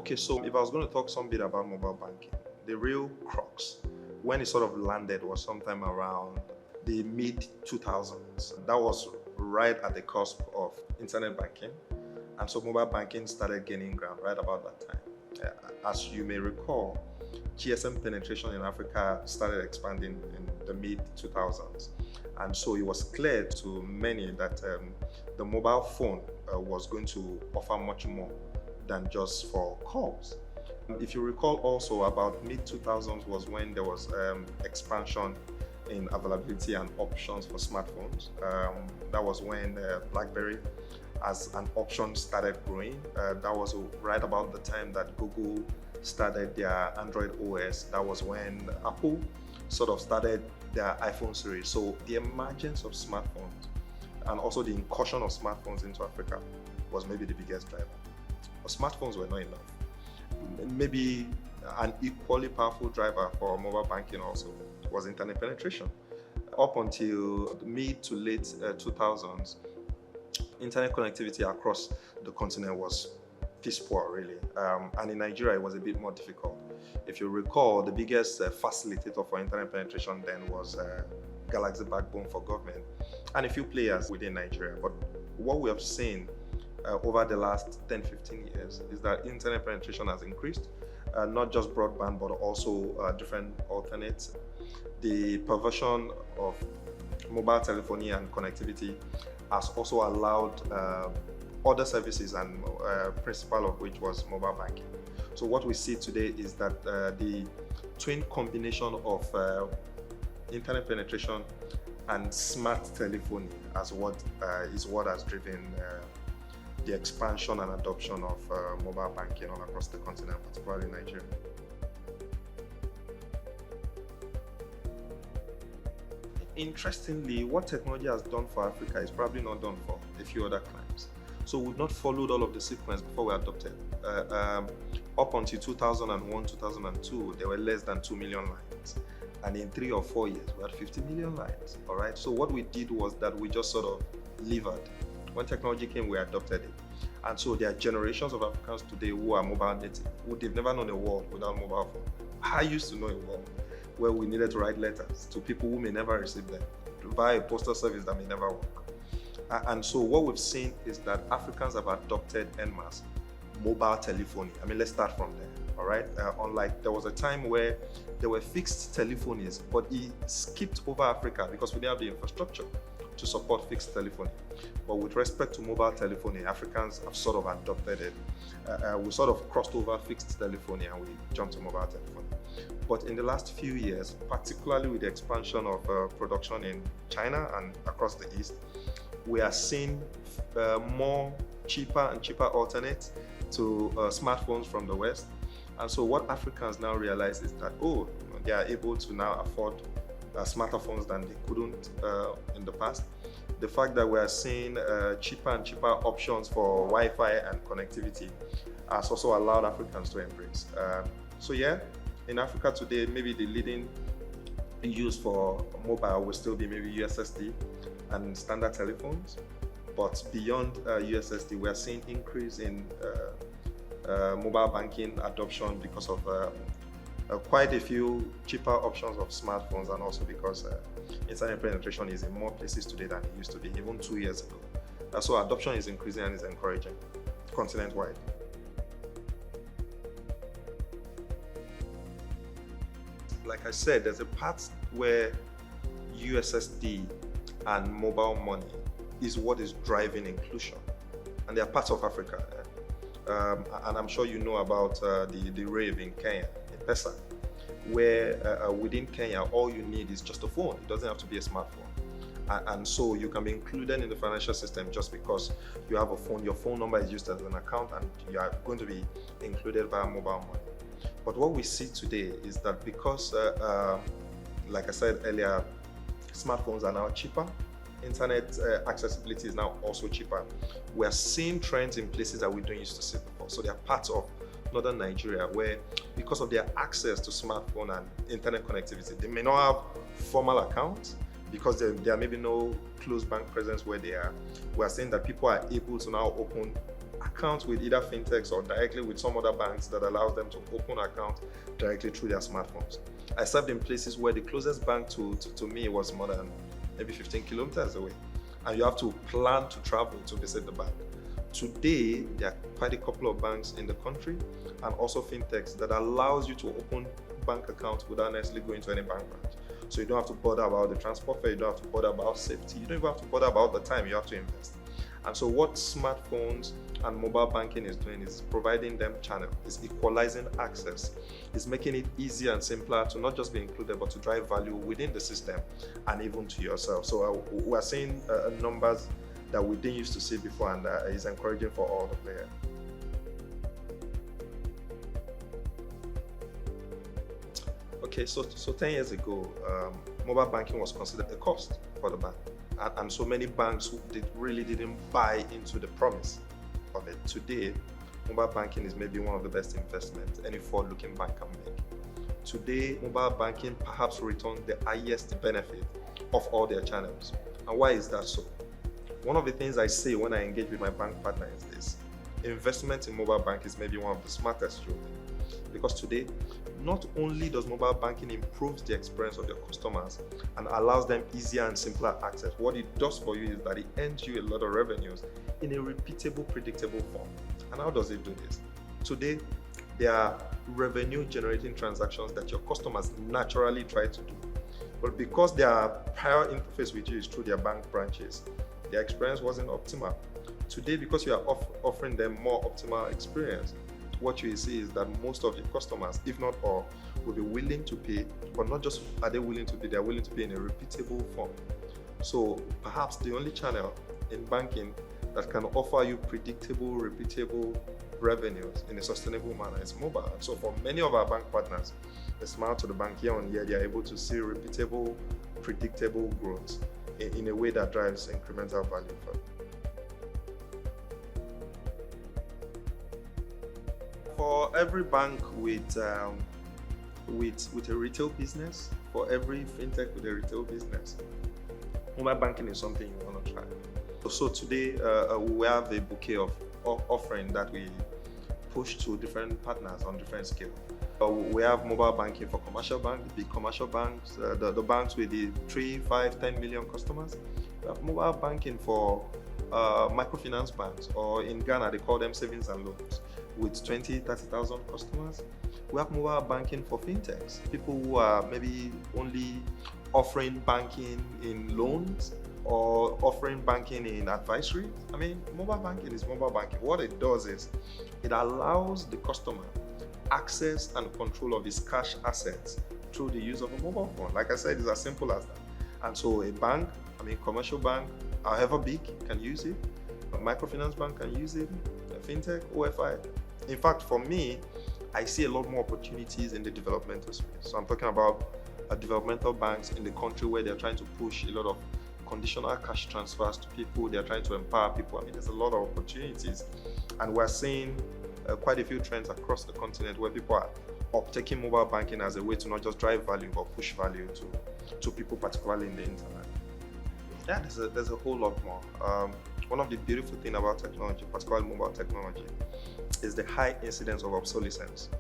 Okay, so if I was going to talk some bit about mobile banking, the real crux, when it sort of landed, was sometime around the mid 2000s. That was right at the cusp of internet banking. And so mobile banking started gaining ground right about that time. As you may recall, GSM penetration in Africa started expanding in the mid 2000s. And so it was clear to many that the mobile phone was going to offer much more than just for calls. If you recall, also about mid 2000s was when there was expansion in availability and options for smartphones. That was when BlackBerry as an option started growing. That was right about the time that Google started their Android OS. That was when Apple sort of started their iPhone series. So the emergence of smartphones and also the incursion of smartphones into Africa was maybe the biggest driver. But smartphones were not enough. Maybe an equally powerful driver for mobile banking also was internet penetration. Up until the mid to late 2000s, internet connectivity across the continent was piss poor, really. And in Nigeria, it was a bit more difficult. If you recall, the biggest facilitator for internet penetration then was Galaxy Backbone for government and a few players within Nigeria. But what we have seen over the last 10-15 years is that internet penetration has increased, not just broadband, but also different alternates. The perversion of mobile telephony and connectivity has also allowed other services, and principal of which was mobile banking. So what we see today is that the twin combination of internet penetration and smart telephony as what has driven the expansion and adoption of mobile banking all across the continent, particularly Nigeria. Interestingly, what technology has done for Africa is probably not done for a few other climes. So we've not followed all of the sequence before we adopted. Up until 2001, 2002, there were less than 2 million lines. And in 3 or 4 years, we had 50 million lines, all right? So what we did was that we just sort of levered. When technology came, we adopted it. And so there are generations of Africans today who are mobile native, who they've never known a world without mobile phone. I used to know a world where we needed to write letters to people who may never receive them, via a postal service that may never work. And so what we've seen is that Africans have adopted en masse mobile telephony. I mean, let's start from there, all right? Unlike there was a time where there were fixed telephonies, but it skipped over Africa because we didn't have the infrastructure to support fixed telephony. But with respect to mobile telephony, Africans have sort of adopted it. We sort of crossed over fixed telephony and we jumped to mobile telephony. But in the last few years, particularly with the expansion of production in China and across the East, we are seeing more cheaper and cheaper alternates to smartphones from the West. And so what Africans now realize is that, they are able to now afford smarter phones than they couldn't in the past. The fact that we are seeing cheaper and cheaper options for Wi-Fi and connectivity has also allowed Africans to embrace. In Africa today, maybe the leading use for mobile will still be maybe USSD and standard telephones. But beyond USSD, we are seeing increase in mobile banking adoption because of quite a few cheaper options of smartphones, and also because internet penetration is in more places today than it used to be even 2 years ago. So adoption is increasing and is encouraging continent-wide. Like I said, there's a part where USSD and mobile money is what is driving inclusion. And there are parts of Africa, and I'm sure you know about the rave in Kenya, in Pesa, where within Kenya, all you need is just a phone. It doesn't have to be a smartphone. And so you can be included in the financial system just because you have a phone. Your phone number is used as an account and you are going to be included via mobile money. But what we see today is that because, like I said earlier, smartphones are now cheaper, internet accessibility is now also cheaper. We are seeing trends in places that we don't used to see before. So there are parts of northern Nigeria where, because of their access to smartphone and internet connectivity, they may not have formal accounts because there may be no close bank presence where they are. We are seeing that people are able to now open accounts with either fintechs or directly with some other banks that allows them to open accounts directly through their smartphones. I served in places where the closest bank to me was more than maybe 15 kilometers away, and you have to plan to travel to visit the bank. Today, there are quite a couple of banks in the country and also fintechs that allows you to open bank accounts without necessarily going to any bank branch. So you don't have to bother about the transport fare, you don't have to bother about safety, you don't even have to bother about the time you have to invest. And so what smartphones and mobile banking is doing is providing them channel, is equalizing access, is making it easier and simpler to not just be included, but to drive value within the system and even to yourself. So we're seeing numbers that we didn't used to see before, and is encouraging for all the players. Okay, so 10 years ago, mobile banking was considered a cost for the bank. And so many banks really didn't buy into the promise of it. Today, mobile banking is maybe one of the best investments any forward-looking bank can make. Today, mobile banking perhaps returns the highest benefit of all their channels. And why is that so? One of the things I say when I engage with my bank partner is this: investment in mobile bank is maybe one of the smartest you do. Because today, not only does mobile banking improve the experience of your customers and allows them easier and simpler access, what it does for you is that it earns you a lot of revenues in a repeatable, predictable form. And how does it do this? Today, there are revenue generating transactions that your customers naturally try to do. But because their prior interface with you is through their bank branches, their experience wasn't optimal. Today, because you are offering them more optimal experience, what you see is that most of your customers, if not all, will be willing to pay, but not just are they willing to pay, they're willing to pay in a repeatable form. So perhaps the only channel in banking that can offer you predictable, repeatable revenues in a sustainable manner is mobile. And so for many of our bank partners, they smile to the bank year on year, they are able to see repeatable, predictable growth in a way that drives incremental value for them. For every bank with a retail business, for every fintech with a retail business, mobile banking is something you want to try. So today we have a bouquet of offering that we push to different partners on different scale. We have mobile banking for commercial banks, the big commercial banks, the banks with the 3, 5, 10 million customers. We have mobile banking for microfinance banks, or in Ghana they call them savings and loans, with 20, 30,000 customers. We have mobile banking for fintechs, people who are maybe only offering banking in loans or offering banking in advisory. I mean, mobile banking is mobile banking. What it does is it allows the customer access and control of his cash assets through the use of a mobile phone. Like I said, it's as simple as that. And so a bank, commercial bank, however big, can use it. A microfinance bank can use it. A fintech, OFI. In fact, for me, I see a lot more opportunities in the developmental space. So I'm talking about developmental banks in the country where they're trying to push a lot of conditional cash transfers to people. They're trying to empower people. There's a lot of opportunities. And we're seeing quite a few trends across the continent where people are uptaking mobile banking as a way to not just drive value, but push value to people, particularly in the internet. Yeah, there's a whole lot more. One of the beautiful things about technology, particularly mobile technology, is the high incidence of obsolescence,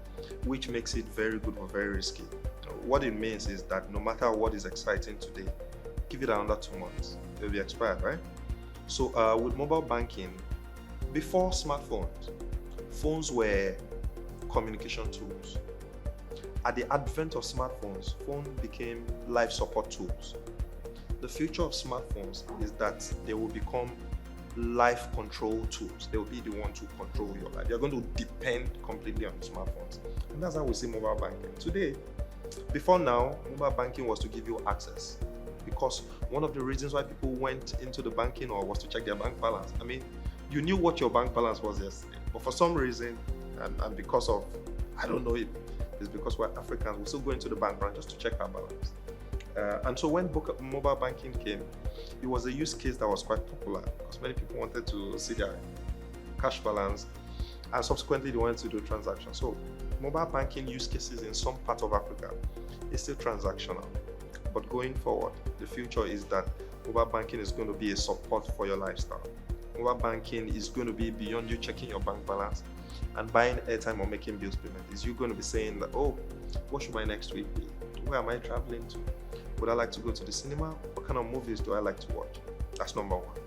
which makes it very good or very risky. What it means is that no matter what is exciting today, give it another 2 months, it will be expired, right? So with mobile banking, before smartphones, phones were communication tools. At the advent of smartphones, phones became life support tools. The future of smartphones is that they will become life control tools. They will be the one to control your life. You're going to depend completely on the smartphones. And that's how we see mobile banking. Today, before now, mobile banking was to give you access. Because one of the reasons why people went into the banking or was to check their bank balance. You knew what your bank balance was yesterday. But for some reason, and because of, I don't know if it's because we're Africans, we still go into the bank branch just to check our balance. And so when mobile banking came, it was a use case that was quite popular because many people wanted to see their cash balance, and subsequently they wanted to do transactions. So mobile banking use cases in some part of Africa is still transactional. But going forward, the future is that mobile banking is going to be a support for your lifestyle. Mobile banking is going to be beyond you checking your bank balance and buying airtime or making bills payment. Is you going to be saying that, oh, what should my next week be? Where am I traveling to? Would I like to go to the cinema? What kind of movies do I like to watch? That's number one.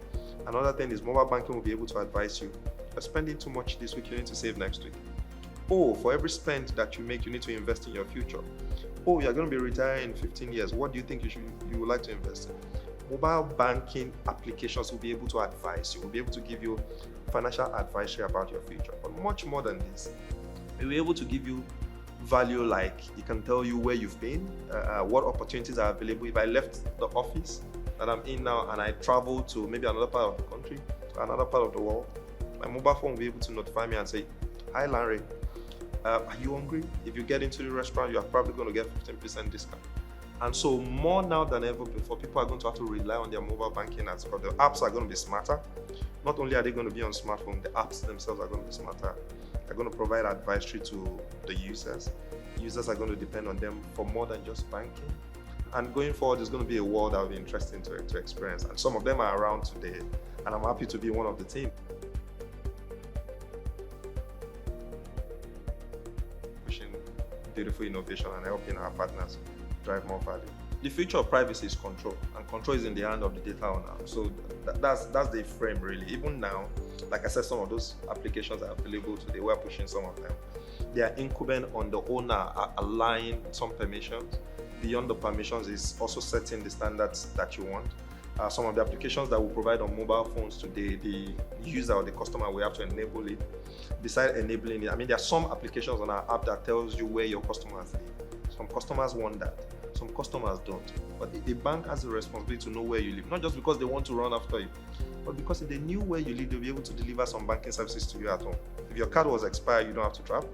Another thing is mobile banking will be able to advise you. You're spending too much this week, you need to save next week. Oh, for every spend that you make, you need to invest in your future. Oh, you're going to be retiring in 15 years. What do you think you would like to invest in? Mobile banking applications will be able to advise you, will be able to give you financial advisory about your future. But much more than this, it will be able to give you value, like it can tell you where you've been, what opportunities are available. If I left the office that I'm in now and I travel to maybe another part of the country, another part of the world, my mobile phone will be able to notify me and say, hi Larry, are you hungry? If you get into the restaurant, you are probably going to get 15% discount. And so more now than ever before, people are going to have to rely on their mobile banking apps because the apps are going to be smarter. Not only are they going to be on smartphone, the apps themselves are going to be smarter. They're going to provide advisory to the users. Users are going to depend on them for more than just banking. And going forward, there's going to be a world that will be interesting to experience. And some of them are around today. And I'm happy to be one of the team. Pushing beautiful innovation and helping our partners drive more value. The future of privacy is control, and control is in the hand of the data owner. So that's the frame really. Even now, like I said, some of those applications are available today. We're pushing some of them. They are incumbent on the owner allowing some permissions. Beyond the permissions is also setting the standards that you want. Some of the applications that we provide on mobile phones today, the user or the customer will have to enable it. Besides enabling it, I mean, there are some applications on our app that tells you where your customers live. Some customers want that. Some customers don't. But a bank has a responsibility to know where you live, not just because they want to run after you, but because if they knew where you live, they'll be able to deliver some banking services to you at home. If your card was expired, you don't have to travel.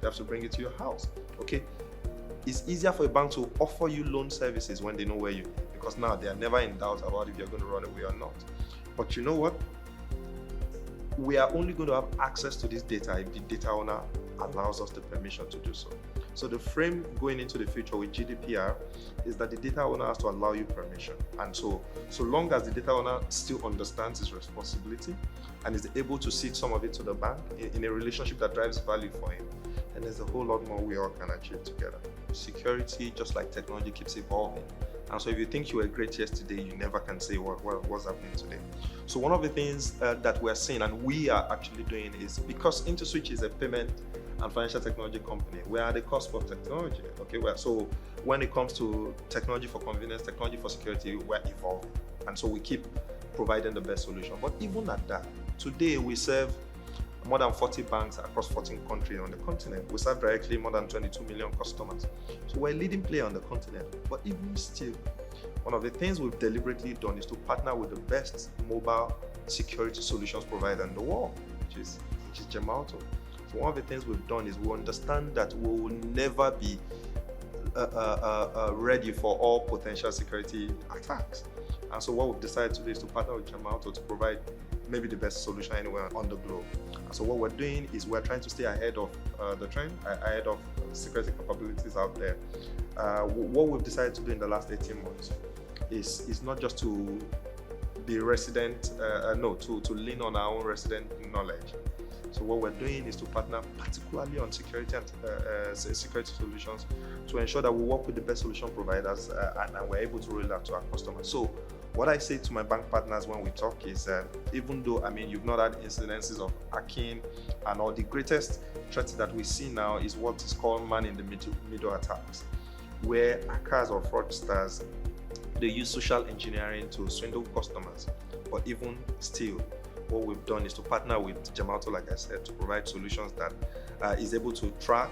You have to bring it to your house. Okay? It's easier for a bank to offer you loan services when they know where you live, because now they are never in doubt about if you're going to run away or not. But you know what? We are only going to have access to this data if the data owner allows us the permission to do so. So the frame going into the future with GDPR is that the data owner has to allow you permission. And so long as the data owner still understands his responsibility and is able to cede some of it to the bank in a relationship that drives value for him, then there's a whole lot more we all can achieve together. Security, just like technology, keeps evolving. And so if you think you were great yesterday, you never can say what's happening today. So one of the things that we're seeing and we are actually doing is, because Interswitch is a payment and financial technology company, we are at the cusp of technology. Okay, so when it comes to technology for convenience, technology for security, we're evolving. And so we keep providing the best solution. But even at that, today we serve more than 40 banks across 14 countries on the continent. We serve directly more than 22 million customers. So we're a leading player on the continent. But even still, one of the things we've deliberately done is to partner with the best mobile security solutions provider in the world, which is Gemalto. So one of the things we've done is we understand that we will never be ready for all potential security attacks. And so what we've decided to do is to partner with Gemalto to provide maybe the best solution anywhere on the globe. And so what we're doing is we're trying to stay ahead of the trend, ahead of security capabilities out there. What we've decided to do in the last 18 months is not just to be to lean on our own resident knowledge. So what we're doing is to partner particularly on security and security solutions to ensure that we work with the best solution providers and we're able to roll that to our customers. So what I say to my bank partners when we talk is even though, you've not had incidences of hacking and all, the greatest threat that we see now is what is called man-in-the-middle attacks, where hackers or fraudsters, they use social engineering to swindle customers. But even still, what we've done is to partner with Gemalto, like I said, to provide solutions that is able to track,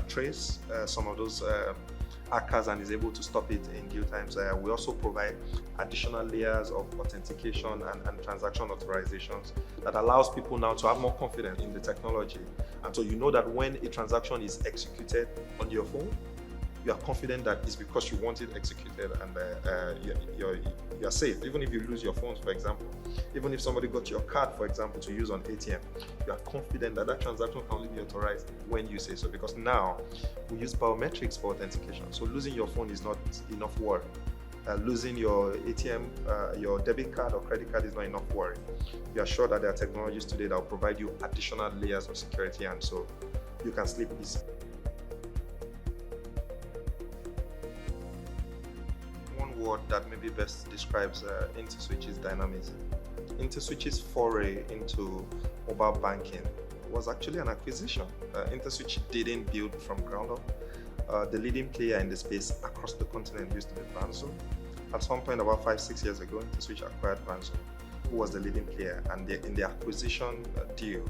trace some of those hackers and is able to stop it in due times. We also provide additional layers of authentication and transaction authorizations that allows people now to have more confidence in the technology. And so you know that when a transaction is executed on your phone, you are confident that it's because you want it executed and you're safe. Even if you lose your phones, for example, even if somebody got your card, for example, to use on ATM, you are confident that that transaction can only be authorized when you say so, because now we use biometrics for authentication. So losing your phone is not enough worry. Losing your ATM, your debit card or credit card is not enough worry. You are sure that there are technologies today that will provide you additional layers of security, and so you can sleep easy. One word that maybe best describes Interswitch is dynamism. Interswitch's foray into mobile banking was actually an acquisition. Interswitch didn't build from ground up. The leading player in the space across the continent used to be Banzo. At some point about 5-6 years ago, Interswitch acquired Banzo, who was the leading player. And in the acquisition deal,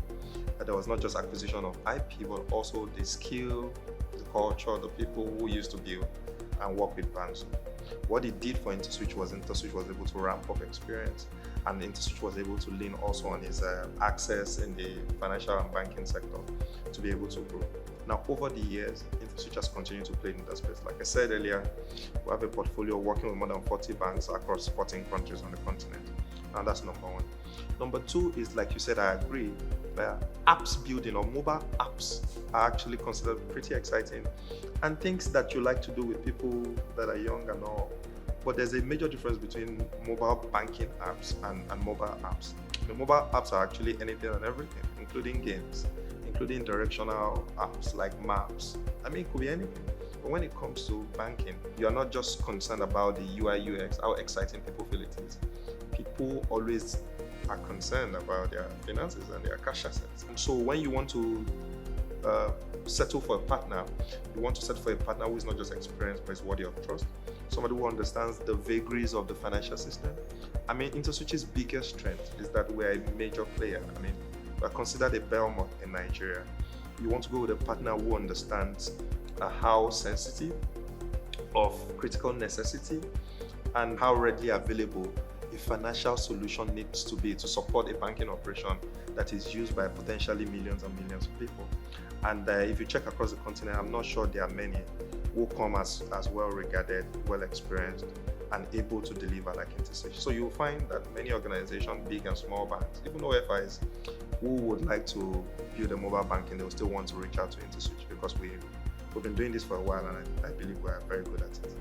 there was not just acquisition of IP, but also the skill, the culture, the people who used to build and work with Banzo. What it did for Interswitch was able to ramp up experience, and Interswitch was able to lean also on his access in the financial and banking sector to be able to grow. Now, over the years, Interswitch has continued to play in that space. Like I said earlier, we have a portfolio working with more than 40 banks across 14 countries on the continent. And that's number one. Number two is, like you said, I agree, apps building or mobile apps are actually considered pretty exciting and things that you like to do with people that are young and all. But there's a major difference between mobile banking apps and mobile apps. The mobile apps are actually anything and everything, including games, including directional apps like maps. I mean, it could be anything. But when it comes to banking, you're not just concerned about the UI, UX, how exciting people feel it is. People always are concerned about their finances and their cash assets. And so when you want to settle for a partner, you want to settle for a partner who is not just experienced, but is worthy of trust. Somebody who understands the vagaries of the financial system. I mean, Interswitch's biggest strength is that we're a major player. I mean, we're considered a Belmont in Nigeria. You want to go with a partner who understands how sensitive of critical necessity and how readily available a financial solution needs to be to support a banking operation that is used by potentially millions and millions of people. And if you check across the continent, I'm not sure there are many who come as well regarded, well experienced, and able to deliver like Interswitch. So you'll find that many organizations, big and small banks, even OFIs, who would like to build a mobile banking, they'll still want to reach out to Interswitch because we've been doing this for a while, and I believe we're very good at it.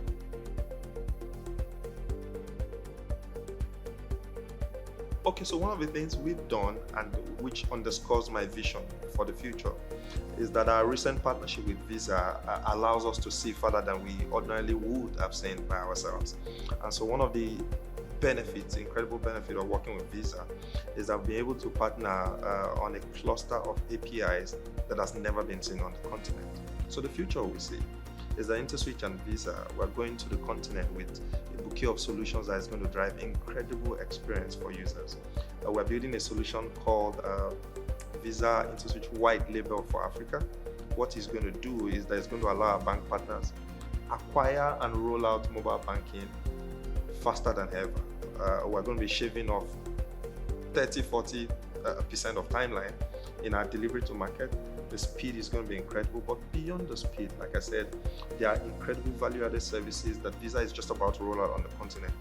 Okay, so one of the things we've done, and which underscores my vision for the future, is that our recent partnership with Visa allows us to see further than we ordinarily would have seen by ourselves. And so one of the benefits, incredible benefit of working with Visa is that we've been able to partner on a cluster of APIs that has never been seen on the continent. So the future we see is that Interswitch and Visa, we're going to the continent with a bouquet of solutions that is going to drive incredible experience for users. We're building a solution called Visa Interswitch White Label for Africa. What it's going to do is that it's going to allow our bank partners acquire and roll out mobile banking faster than ever. We're going to be shaving off 30-40% of timeline in our delivery to market. The speed is going to be incredible, but beyond the speed, like I said, there are incredible value-added services that Visa is just about to roll out on the continent.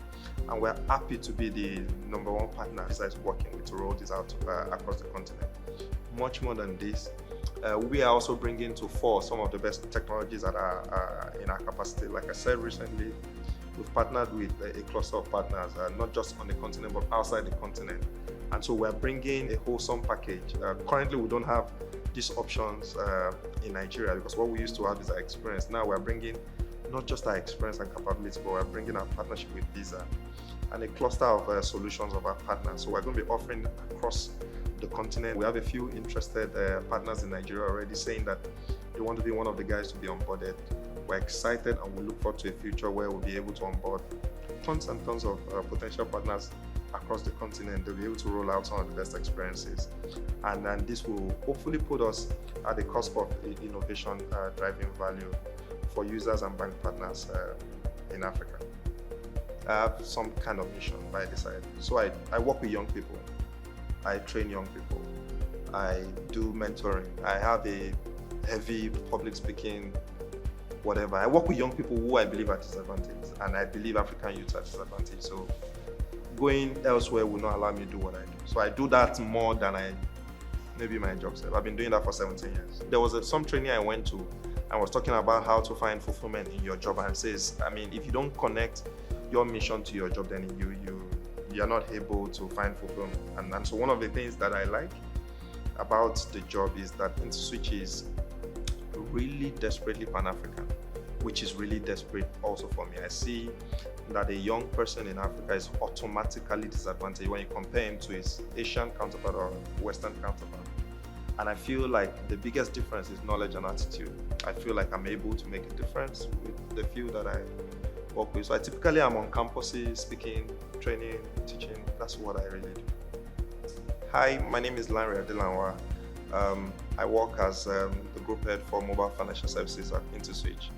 And we're happy to be the number one partner Visa is working with to roll this out across the continent. Much more than this, we are also bringing to fore some of the best technologies that are in our capacity. Like I said recently, we've partnered with a cluster of partners, not just on the continent, but outside the continent. And so we're bringing a wholesome package. Currently, we don't have these options in Nigeria because what we used to have is our experience. Now we're bringing not just our experience and capability, but we're bringing our partnership with Visa and a cluster of solutions of our partners. So we're going to be offering across the continent. We have a few interested partners in Nigeria already saying that they want to be one of the guys to be onboarded. We're excited and we look forward to a future where we'll be able to onboard tons and tons of potential partners across the continent. They'll be able to roll out some of the best experiences. And then this will hopefully put us at the cusp of innovation driving value for users and bank partners in Africa. I have some kind of mission by this side. So I work with young people. I train young people. I do mentoring. I have a heavy public speaking, whatever. I work with young people who I believe are disadvantaged, and I believe African youth are disadvantaged. So going elsewhere will not allow me to do what I do. So I do that more than maybe my job said. I've been doing that for 17 years. There was some training I went to and was talking about how to find fulfillment in your job, and says, I mean, if you don't connect your mission to your job, then you're not able to find fulfillment. And so one of the things that I like about the job is that Interswitch is really desperately Pan-African, which is really desperate also for me. I see that a young person in Africa is automatically disadvantaged when you compare him to his Asian counterpart or Western counterpart. And I feel like the biggest difference is knowledge and attitude. I feel like I'm able to make a difference with the few that I work with. So I typically am on campuses, speaking, training, teaching. That's what I really do. Hi, my name is Olanrewaju Adelanwa. I work as the group head for mobile financial services at Interswitch.